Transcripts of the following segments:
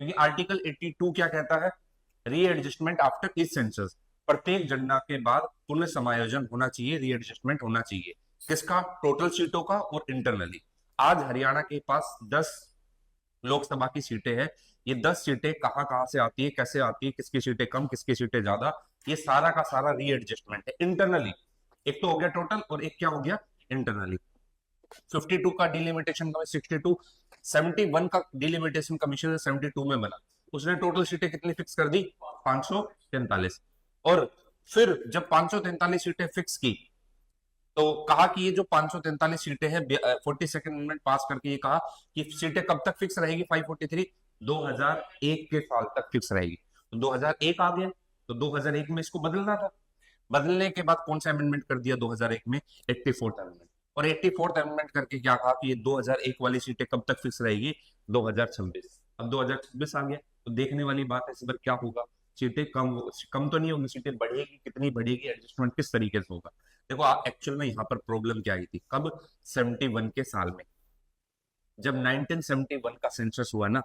क्योंकि आर्टिकल 82 क्या कहता है, रीएडजस्टमेंट आफ्टर ईच सेंसस, प्रत्येक गणना के बाद पुनः समायोजन होना चाहिए, रीएडजस्टमेंट होना चाहिए। किसका? टोटल सीटों का और इंटरनली। आज हरियाणा के पास 10 लोकसभा की सीटें हैं। ये 10 सीटें कहाँ कहाँ से आती है, कैसे आती है, किसकी सीटें कम किसकी सीटें ज्यादा, ये सारा का सारा रीएडजस्टमेंट है इंटरनली। एक तो हो गया टोटल, और एक क्या हो गया इंटरनली। 52 का डिलिमिटेशन का 62, 71 का डिलिमिटेशन कमीशन 72 में बना। उसने टोटल सीटें कितनी फिक्स कर दी? 543। और फिर जब 543 सीटें फिक्स की, तो कहा कि ये जो 543 सीटें हैं, 42nd अमेंडमेंट पास करके ये कहा कि सीटें कब तक फिक्स रहेगी 543, 2001 के साल तक फिक्स रहेगी। तो 2001 आ गया, तो 2001 में इसको बदलना था। बदलने के बाद कौन सा अमेंडमेंट कर दिया 2001 में? 84th amendment. और 84th अमेंडमेंट करके क्या कहा कि ये 2001 वाली सीटें कब तक फिक्स रहेगी? 2026। अब 2026 आ गया, तो देखने वाली बात है इस बार क्या होगा। सीटें कम तो नहीं होंगी, सीटें बढ़ेगी, कितनी बढ़ेगी, एडजस्टमेंट किस तरीके से होगा। देखो एक्चुअल में यहाँ पर प्रॉब्लम क्या आई थी, कब? 71 के साल में, जब 1971 का सेंसस हुआ ना,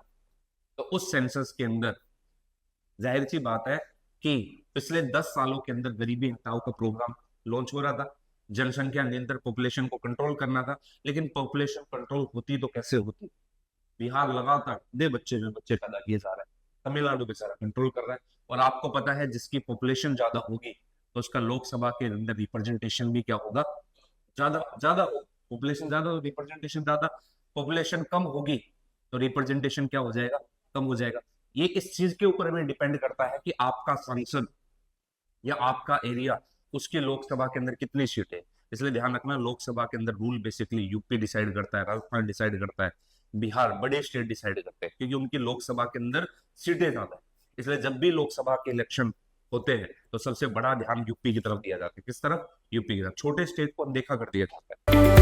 तो उस सेंसस के अंदर जाहिर सी बात है कि पिछले 10 सालों के अंदर गरीबी हटाओ का प्रोग्राम लॉन्च हो रहा था, जनसंख्या नियंत्रण, पॉपुलेशन को कंट्रोल करना था। लेकिन पॉपुलेशन कंट्रोल होती तो कैसे होती? बिहार लगातार दे बच्चे में बच्चे पैदा किए जा रहे हैं, तमिलनाडु बेचारा कंट्रोल कर रहा है। और आपको पता है जिसकी पॉपुलेशन ज्यादा होगी तो उसका लोकसभा के अंदर रिप्रेजेंटेशन भी क्या होगा? ज्यादा ज्यादा हो। पॉपुलेशन ज्यादा हो, रिप्रेजेंटेशन ज्यादा। पॉपुलेशन कम होगी तो रिप्रेजेंटेशन क्या हो जाएगा? कम हो जाएगा। ये इस चीज के ऊपर में डिपेंड करता है कि आपका सांसद या आपका एरिया, उसके लोकसभा के अंदर कितनी सीटें है। इसलिए ध्यान रखना, लोकसभा के अंदर रूल बेसिकली यूपी डिसाइड करता है, राजस्थान डिसाइड करता है, बिहार, बड़े स्टेट डिसाइड करते हैं, क्योंकि उनकी लोकसभा के अंदर सीटें ज्यादा है। इसलिए जब भी लोकसभा के इलेक्शन होते हैं तो सबसे बड़ा ध्यान यूपी की तरफ दिया जाता है। किस तरफ? यूपी की तरफ। छोटे स्टेट को अनदेखा कर दिया जाता है।